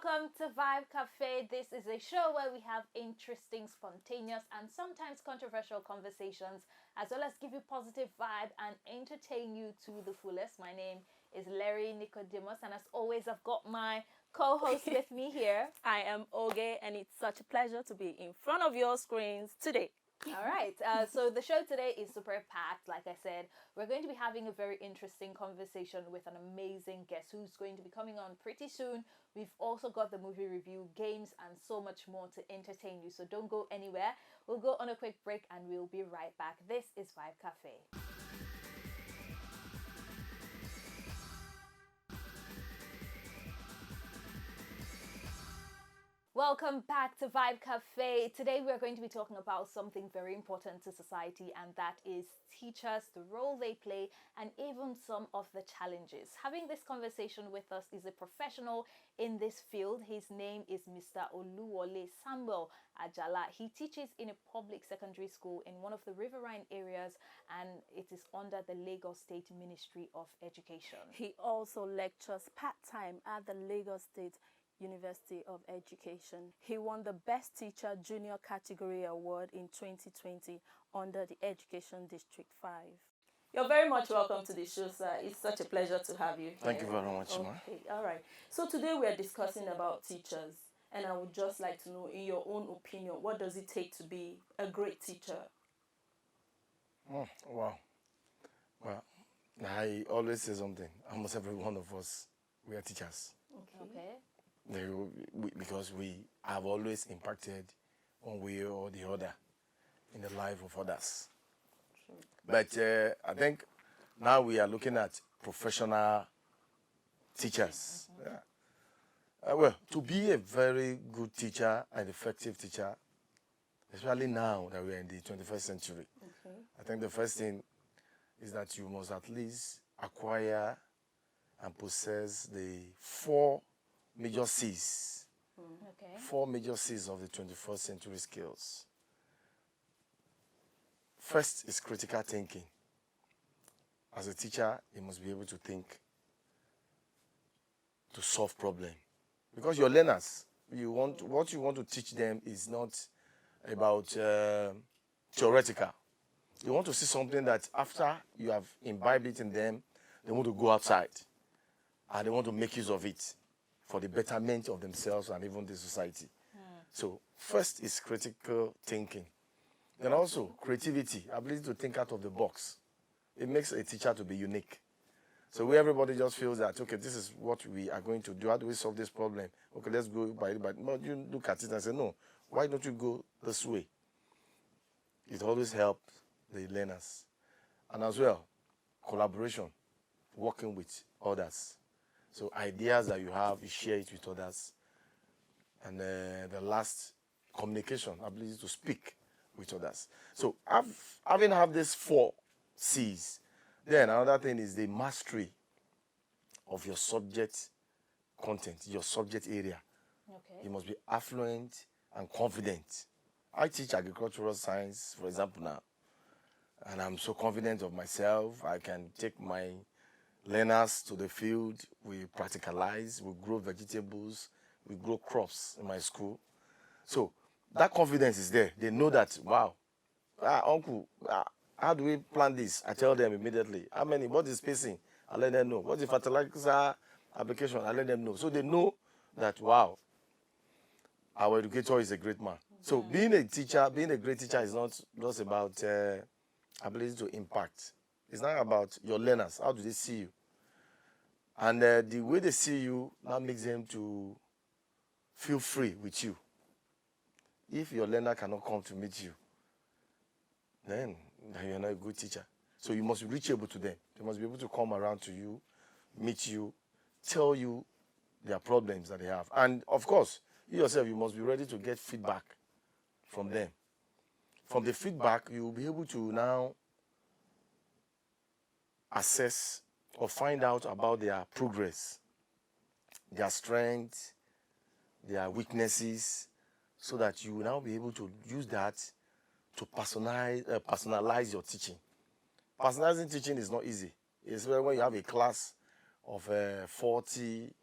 welcome to Vibe Cafe. This is a show where we have interesting, spontaneous, and sometimes controversial conversations, as well as give you positive vibe and entertain you to the fullest. My name is Larry Nicodemus, and as always, I've got my co-host with me here. I am Oge, and it's such a pleasure to be in front of your screens today. All right, so the show today is super packed. Like I said, we're going to be having a very interesting conversation with an amazing guest who's going to be coming on pretty soon. We've also got the movie review, games, and so much more to entertain you. So don't go anywhere. We'll go on a quick break and we'll be right back. This is Vibe Cafe. Welcome back to Vibe Cafe. Today we are going to be talking about something very important to society, and that is teachers, the role they play, and even some of the challenges. Having this conversation with us is a professional in this field. His name is Mr. Oluwole Samuel Ajala. He teaches in a public secondary school in one of the riverine areas, and it is under the Lagos State Ministry of Education. He also lectures part-time at the Lagos State University of Education. He won the Best Teacher Junior Category Award in 2020 under the Education District 5. You're very much welcome to the show, sir. It's such a pleasure to have you here. Thank you very much, ma. Okay, all right. So today we are discussing about teachers, and I would just like to know, in your own opinion, what does it take to be a great teacher? Oh, wow. Well, I always say something. Almost every one of us, we are teachers. Okay. Because we have always impacted one way or the other in the life of others. Sure. But I think now we are looking at professional teachers. Yeah. Well, to be a very good teacher and effective teacher, especially now that we are in the 21st century, I think the first thing is that you must at least acquire and possess the four major C's. Four major C's of the 21st century skills. First is critical thinking. As a teacher, you must be able to think, to solve problems. Because your learners, what you want to teach them is not about theoretical. You want to see something that after you have imbibed it in them, they want to go outside and they want to make use of it for the betterment of themselves and even the society. So first is critical thinking. Then also creativity, ability to think out of the box. It makes a teacher to be unique. So where everybody just feels that, okay, this is what we are going to do. How do we solve this problem? Okay, let's go by it. But you look at it and say, no, why don't you go this way? It always helps the learners. And as well, collaboration, working with others. So ideas that you have, you share it with others. And the last, communication, ability to speak with others. So having have these four C's, then another thing is the mastery of your subject content, your subject area. Okay. You must be affluent and confident. I teach agricultural science, for example, now. And I'm so confident of myself. I can take my learners to the field. We practicalize, we grow vegetables, we grow crops in my school. So that confidence is there. They know that, wow, uncle, how do we plant this? I tell them immediately. How many? What is spacing? I let them know. What's the fertilizer application? I let them know. So they know that, wow, our educator is a great man. So being a teacher, being a great teacher is not just about ability to impact. It's not about your learners. How do they see you? And the way they see you now makes them to feel free with you. If your learner cannot come to meet you, then you're not a good teacher. So you must be reachable to them. They must be able to come around to you, meet you, tell you their problems that they have. And of course, you yourself, you must be ready to get feedback from them. From the feedback, you will be able to now assess or find out about their progress, their strengths, their weaknesses, so that you will now be able to use that to personalize your teaching. Personalizing teaching is not easy. It's when you have a class of 40,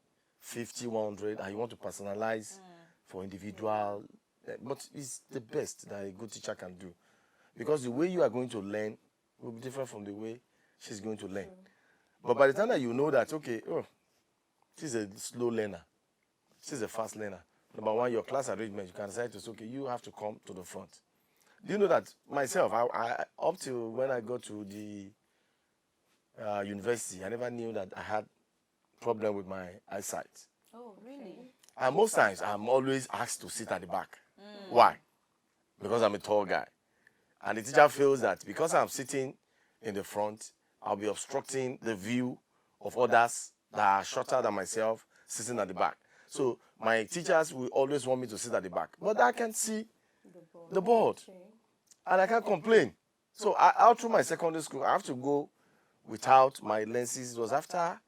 50, 100, and you want to personalize for individual. But it's the best that a good teacher can do. Because the way you are going to learn will be different from the way she's going to learn. But by the time that you know that, okay, oh, she's a slow learner, she's a fast learner. Number one, your class arrangement, you can decide to say, okay, you have to come to the front. Do you know that myself, I up till when I got to the university, I never knew that I had problem with my eyesight. Oh, really? And most times, I'm always asked to sit at the back. Why? Because I'm a tall guy. And the teacher feels that because I'm sitting in the front, I'll be obstructing the view of others that are shorter than myself sitting at the back. So my teachers will always want me to sit at the back. But I can see the board. And I can't complain. So out through my secondary school, I have to go without my lenses. It was after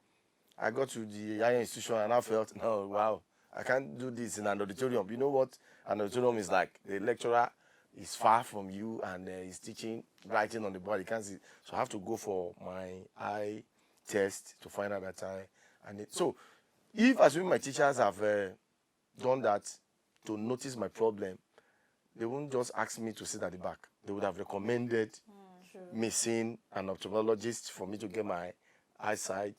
I got to the higher institution and I felt, no, wow, I can't do this in an auditorium. You know what an auditorium is like? The lecturer is far from you and he's teaching, writing on the board. You can't see. So I have to go for my eye test to find out that so if assuming my teachers have done that to notice my problem, they wouldn't just ask me to sit at the back. They would have recommended me seeing an ophthalmologist for me to get my eyesight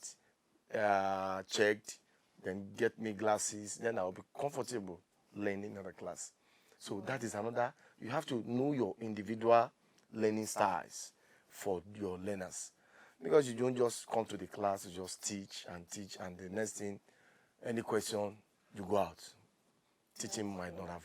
checked, then get me glasses. Then I'll be comfortable learning in the class. So that is another. You have to know your individual learning styles for your learners. Because you don't just come to the class, you just teach, and the next thing, any question, you go out. Teaching might not have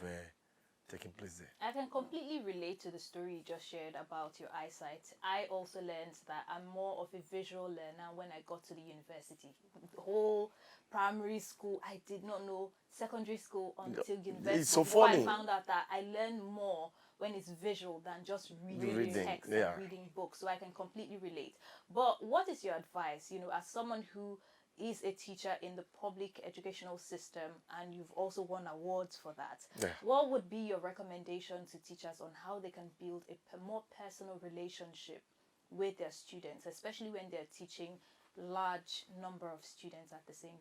taken place there. I can completely relate to the story you just shared about your eyesight. I also learned that I'm more of a visual learner when I got to the university. The whole primary school, I did not know secondary school until university. It's so funny. I found out that I learn more when it's visual than just reading text and reading books. So I can completely relate. But what is your advice, as someone who is a teacher in the public educational system and you've also won awards for that? Yeah. What would be your recommendation to teachers on how they can build a more personal relationship with their students, especially when they're teaching large number of students at the same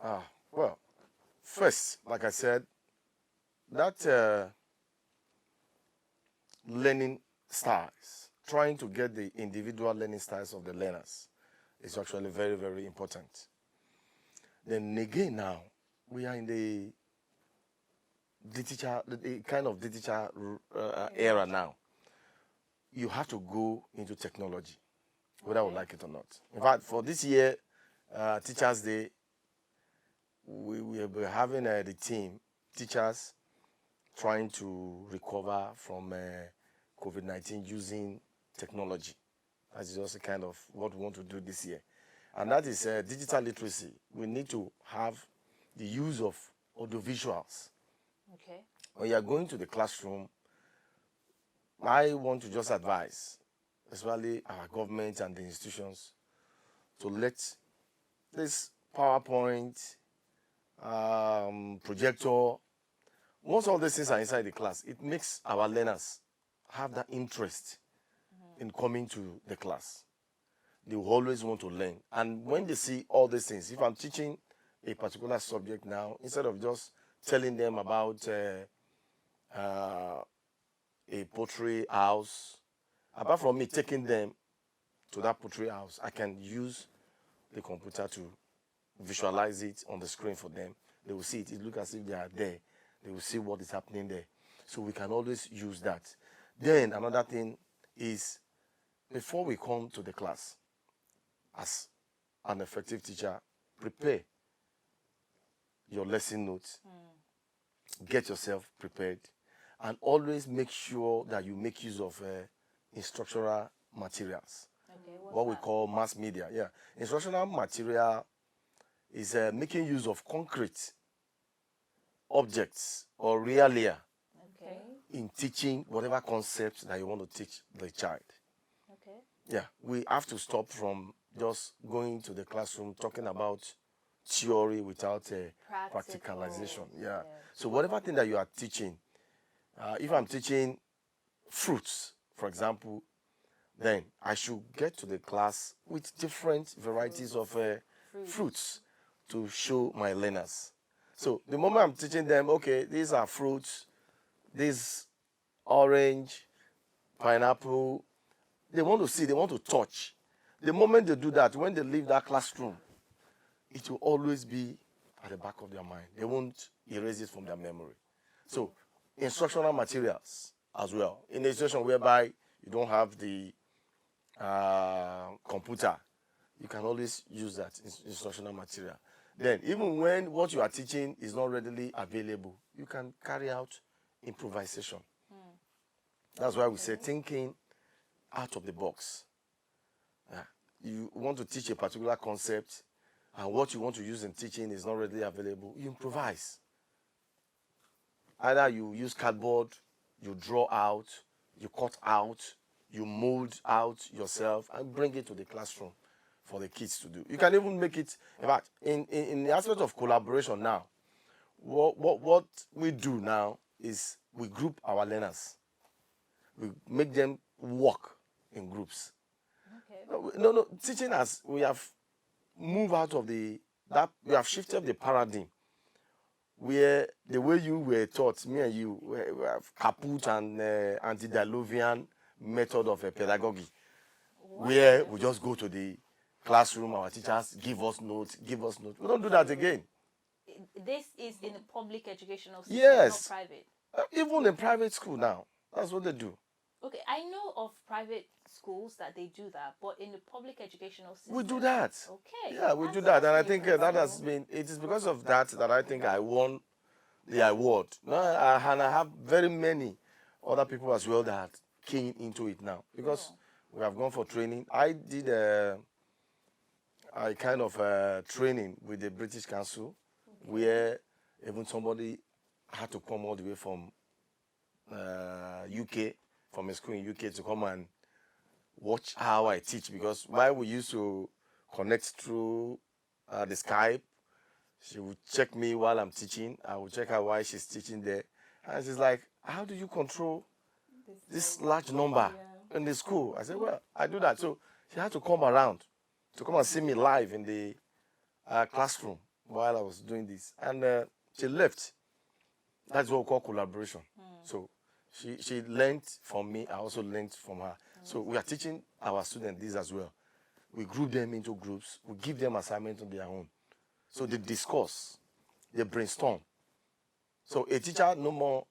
time? Well, first, like I said, that learning styles, trying to get the individual learning styles of the learners is actually very, very important. Then again now, we are in the kind of digital era now. You have to go into technology, whether I would like it or not. In fact, for this year, Teachers' Day, we will be having the team, teachers, trying to recover from COVID-19 using technology. That's just kind of what we want to do this year. And that is digital literacy. We need to have the use of audiovisuals. Okay. When you are going to the classroom, I want to just advise, especially our government and the institutions, to let this PowerPoint, projector, once all these things are inside the class, it makes our learners have that interest in coming to the class. They will always want to learn. And when they see all these things, if I'm teaching a particular subject now, instead of just telling them about a pottery house, apart from me taking them to that pottery house, I can use the computer to visualize it on the screen for them. They will see it. It looks as if they are there. They will see what is happening there. So we can always use that. Then another thing is, before we come to the class, as an effective teacher, prepare your lesson notes. Get yourself prepared. And always make sure that you make use of instructional materials. Okay, what we call mass media. Yeah. Instructional material is making use of concrete objects or realia in teaching whatever concepts that you want to teach the child. Okay. Yeah, we have to stop from just going to the classroom talking about theory without practicalization. Yeah. So whatever thing that you are teaching, if I'm teaching fruits, for example, then I should get to the class with different varieties of fruits to show my learners. So the moment I'm teaching them, okay, these are fruits, this orange, pineapple, they want to see, they want to touch. The moment they do that, when they leave that classroom, it will always be at the back of their mind. They won't erase it from their memory. So instructional materials as well. In a situation whereby you don't have the computer, you can always use that instructional material. Then, even when what you are teaching is not readily available, you can carry out improvisation. That's why we say thinking out of the box. You want to teach a particular concept, and what you want to use in teaching is not readily available, you improvise. Either you use cardboard, you draw out, you cut out, you mold out yourself and bring it to the classroom for the kids to do. You can even make it, in fact, in the aspect of collaboration now, what we do now is we group our learners. We make them work in groups. Okay. No, teaching us, we have moved out of we have shifted the paradigm where the way you were taught, me and you, we have kaput and antediluvian method of pedagogy, where we just go to the classroom, our teachers give us notes. We don't do that again. This is in a public educational system, Yes. not private. Even in private school now, that's what they do. Okay, I know of private schools that they do that, but in the public educational system, We do that. Okay. Yeah, we do that, and I think that has been. It is because of that I think I won the award. Now, and I have very many other people as well that are keen into it now because we have gone for training. I did a kind of training with the British Council, where even somebody had to come all the way from UK, from a school in UK, to come and watch how I teach, because while we used to connect through the Skype, she would check me while I'm teaching. I would check her while she's teaching there. And she's like, how do you control this large number in the school? I said, well, I do that. So she had to come around to come and see me live in the classroom while I was doing this. And she left. That's what we call collaboration. So she learned from me. I also learned from her. So we are teaching our students this as well. We group them into groups. We give them assignments on their own. So they discuss, they brainstorm. So a teacher no more,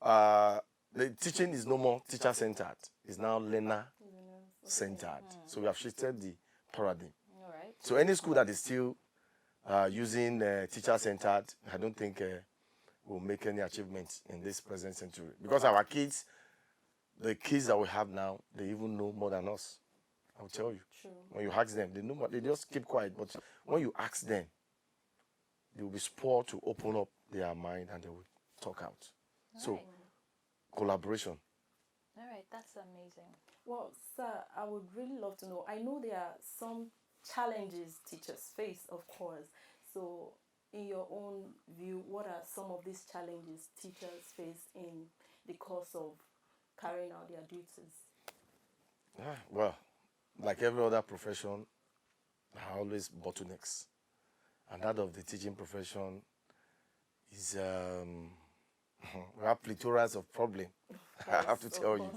the teaching is no more teacher-centered. It's now learner-centered. So we have shifted the paradigm. All right. So any school that is still using teacher-centered, I don't think will make any achievements in this present century. Because our kids, the kids that we have now, they even know more than us. I'll tell you. True. When you ask them, they know more, they just keep quiet. But when you ask them, they will be spoiled to open up their mind and they will talk out. So, collaboration. All right, that's amazing. Well, sir, I would really love to know. I know there are some challenges teachers face, of course. So, in your own view, what are some of these challenges teachers face in the course of carrying out their duties? Well, like every other profession, there are always bottlenecks. And that of the teaching profession is, we have plethora of problems, I have to tell you.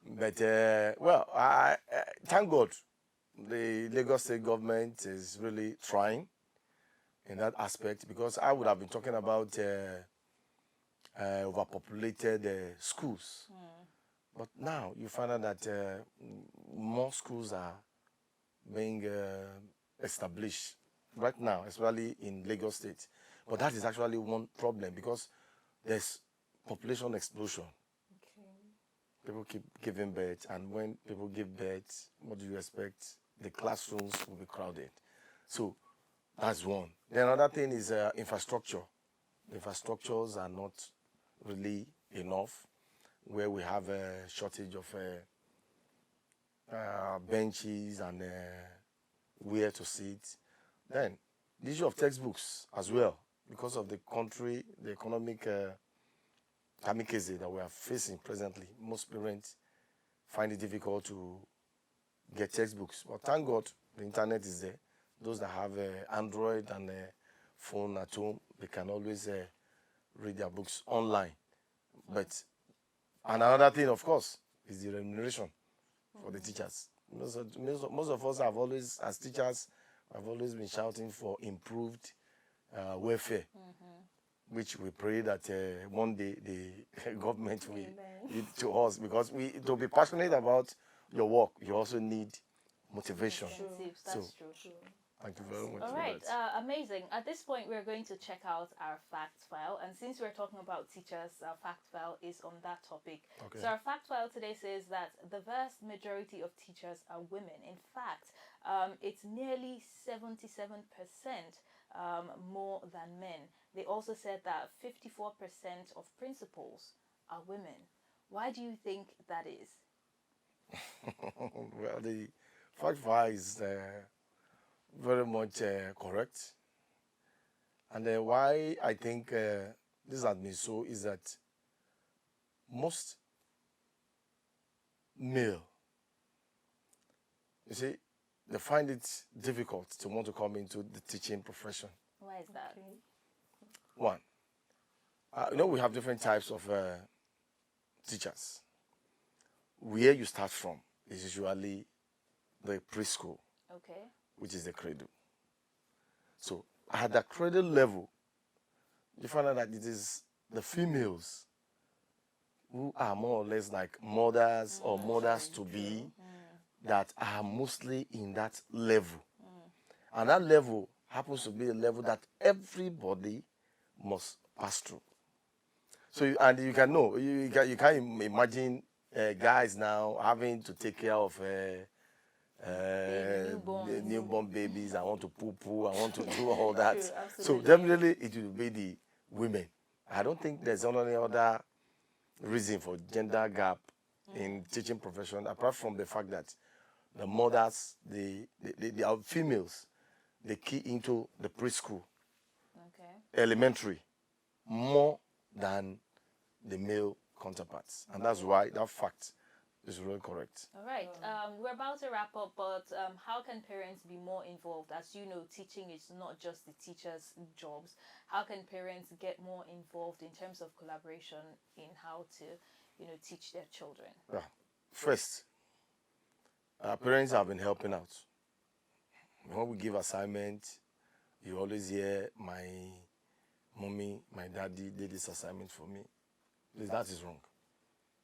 But, well, I thank God the Lagos State government is really trying in that aspect, because I would have been talking about overpopulated schools. But now you find out that more schools are being established right now, especially in Lagos State. But that is actually one problem, because there's population explosion. People keep giving birth, and when people give birth, what do you expect? The classrooms will be crowded. So that's one. Then another thing is infrastructure. The infrastructures are not really enough, where we have a shortage of benches and where to sit. Then the issue of textbooks as well, because of the country, the economic kamikaze that we are facing presently. Most parents find it difficult to get textbooks. But thank God the internet is there. Those that have Android and phone at home, they can always read their books online. But and another thing, of course, is the remuneration for the teachers. Most of us have always, as teachers, have always been shouting for improved welfare, which we pray that one day the government will give to us, because to be passionate about your work, you also need motivation. Incentives, So, that's true. thank you very much. All for right, that. amazing. At this point, we're going to check out our fact file. And since we're talking about teachers, our fact file is on that topic. Okay. So our fact file today says that the vast majority of teachers are women. In fact, it's nearly 77% more than men. They also said that 54% of principals are women. Why do you think that is? Well, the fact file is very much correct. And why I think this has been so is that most male, you see, they find it difficult to want to come into the teaching profession. Why is that? One, we have different types of teachers. Where you start from is usually the preschool, Okay. which is the cradle. So at the cradle level, you find out that it is the females who are more or less like mothers or mothers to be that are mostly in that level. And that level happens to be a level that everybody must pass through. So, and you can know, you can imagine guys now having to take care of the newborn babies. I want to poo-poo, I want to do all that. True, So absolutely. definitely it will be the women. I don't think there's any other reason for gender gap in teaching profession, apart from the fact that the mothers, the females, they key into the preschool, Okay. elementary, more than the male counterparts. And that's why that fact is really correct. All right. We're about to wrap up, but how can parents be more involved? As you know, teaching is not just the teachers' jobs. How can parents get more involved in terms of collaboration in how to, teach their children? Yeah. First, parents have been helping out. When we give assignment, you always hear my mommy, my daddy did this assignment for me. That is wrong.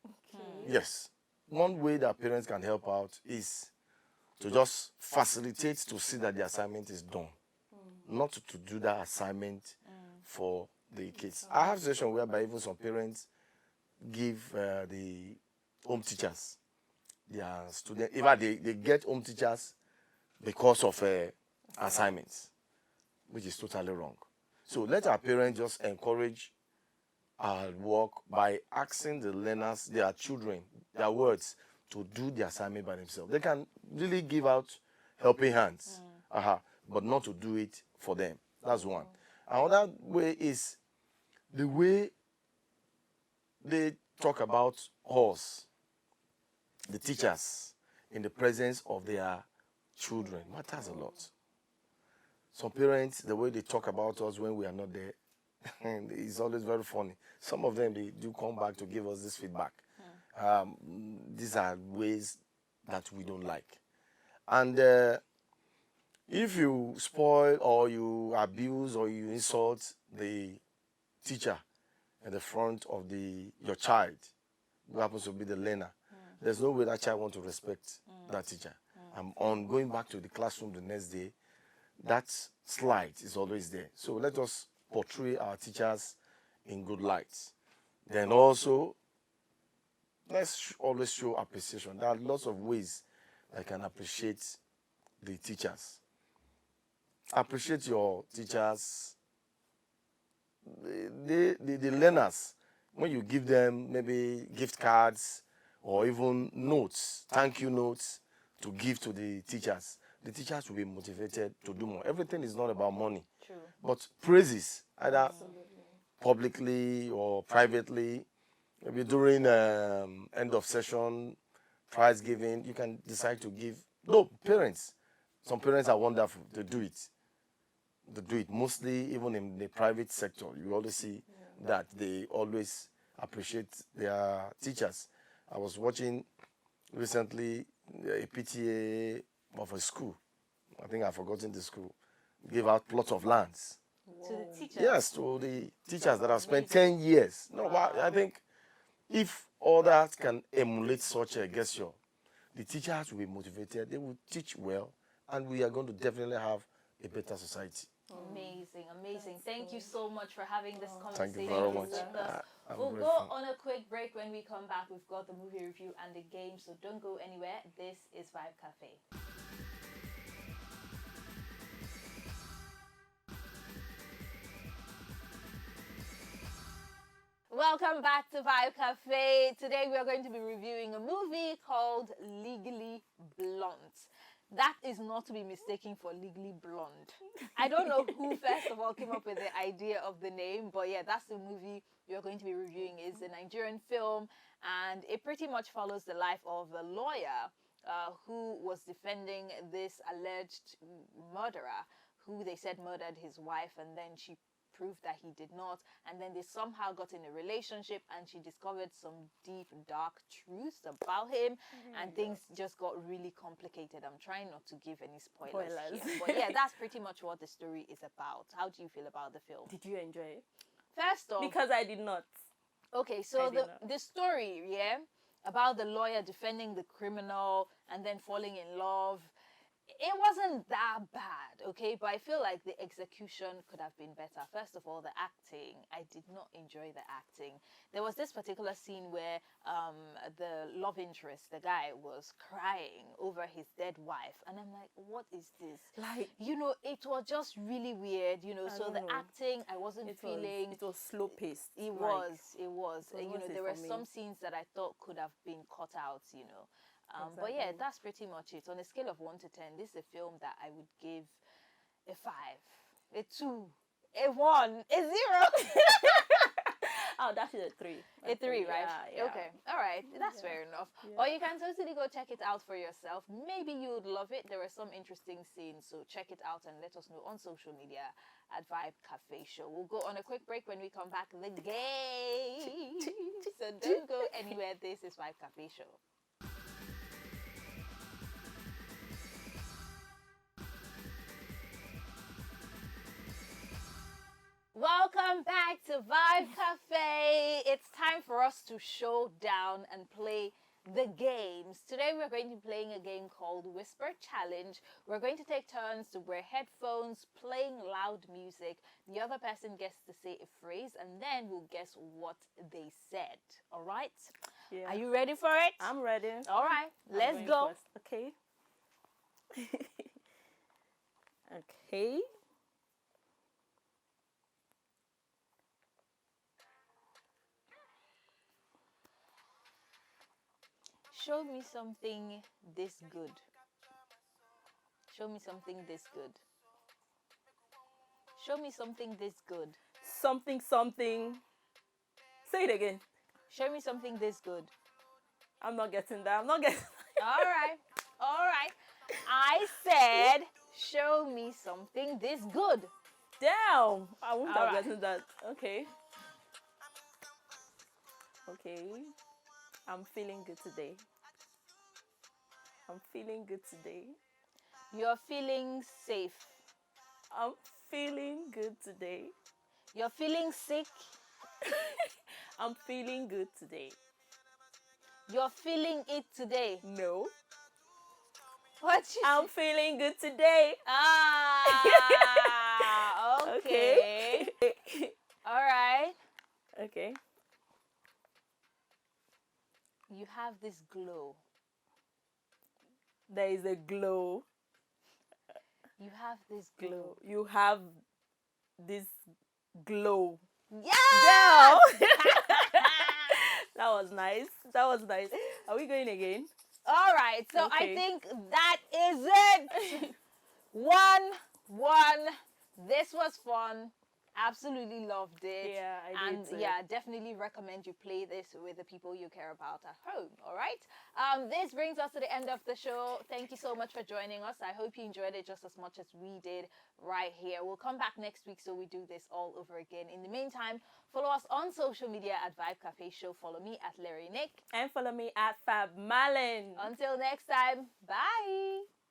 Okay. Yes. One way that parents can help out is to just facilitate to see that the assignment is done. Not to do that assignment for the kids. I have a situation whereby even some parents give the home teachers their students, even they get home teachers because of assignments, which is totally wrong. So let our parents just encourage our work by asking the learners, their children, their words, to do the assignment by themselves. They can really give out helping hands, but not to do it for them. That's one. Another way is the way they talk about us, the teachers, in the presence of their children matters a lot. Some parents, the way they talk about us when we are not there, is always very funny. Some of them, they do come back to give us this feedback. These are ways that we don't like. And if you spoil or you abuse or you insult the teacher in the front of your child, who happens to be the learner, there's no way that child wants to respect that teacher. On going back to the classroom the next day, that slight is always there. So let us portray our teachers in good light. Then also, let's always show appreciation. There are lots of ways I can appreciate the teachers. Appreciate your teachers, the learners. When you give them maybe gift cards or even notes, thank you notes to give to the teachers will be motivated to do more. Everything is not about money. True. But praises, either publicly or privately, maybe during end of session, prize giving, you can decide to give. No, parents, Some parents are wonderful. They do it. They do it. Mostly, even in the private sector, you always see that they always appreciate their teachers. I was watching recently a PTA of a school. I think I've forgotten the school. Gave out plots of lands. To the teachers. Yes, to the teachers that have spent 10 years. No, I think if others can emulate such a gesture, the teachers will be motivated, they will teach well, and we are going to definitely have a better society. Amazing, amazing. Thank you so much for having this Thank you conversation very with much. us. I'm We'll go grateful. on a quick break. When we come back, we've got the movie review and the game, so don't go anywhere. This is Vibe Cafe. Welcome back to Vibe Cafe. Today we are going to be reviewing a movie called Legally Blunt. That is not to be mistaken for Legally Blonde. I don't know who first of all came up with the idea of the name, but yeah, that's the movie we are going to be reviewing. It's a Nigerian film, and it pretty much follows the life of a lawyer who was defending this alleged murderer who they said murdered his wife, and then she proved that he did not, and then they somehow got in a relationship and she discovered some deep dark truths about him, and things just got really complicated. I'm trying not to give any spoilers here, but yeah, that's pretty much what the story is about. How do you feel about the film? Did you enjoy it? First off, Because I did not. okay, so I did not. the story, yeah, about the lawyer defending the criminal and then falling in love, it wasn't that bad, okay? But I feel like the execution could have been better. First of all, the acting. I did not enjoy the acting. There was this particular scene where the love interest, the guy, was crying over his dead wife. And I'm like, what is this? Like, You know, it was just really weird, you know. I So don't the know. acting, I wasn't feeling... It was slow paced. It was. You was know, worth it there were for me. some scenes that I thought could have been cut out, you know. But yeah, Exactly. that's pretty much it. On a scale of 1 to 10, this is a film that I would give a 5, a 2, a 1, a 0. Oh, that's a 3. A 3, right? Yeah. Okay. All right. That's fair enough. Yeah. Or you can totally go check it out for yourself. Maybe you would love it. There are some interesting scenes, so check it out and let us know on social media at Vibe Cafe Show. We'll go on a quick break. When we come back, the game. So don't go anywhere. This is Vibe Cafe Show. Welcome back to Vibe Cafe. It's time for us to show down and play the games. Today we're going to be playing a game called Whisper Challenge. We're going to take turns to wear headphones, playing loud music. The other person gets to say a phrase and then we'll guess what they said. All right? Yeah. Are you ready for it? I'm ready. All right, I'm let's going go. first. Okay. Okay. Show me something this good. Show me something this good. Show me something this good. Something. Say it again. Show me something this good. I'm not getting that. All right. All right. I said, show me something this good. Damn. I won't All have right. gotten that. Okay. Okay. I'm feeling good today. I'm feeling good today. You're feeling safe. I'm feeling good today. You're feeling sick. I'm feeling good today. You're feeling it today. No. What you I'm feeling good today. Ah, okay. All right. Okay. You have this glow. There is a glow. You have this glow. You have this glow. Yeah. That was nice. That was nice. Are we going again? All right. So I Okay. think that is it. 1-1. This was fun. absolutely loved it. Yeah, I did And too. yeah, definitely recommend you play this with the people you care about at home. All right. This brings us to the end of the show. Thank you so much for joining us. I hope you enjoyed it just as much as we did right here. We'll come back next week so we do this all over again. In the meantime, follow us on social media at Vibe Cafe Show. Follow me at Larry Nick. And follow me at Fab Malin. Until next time, bye.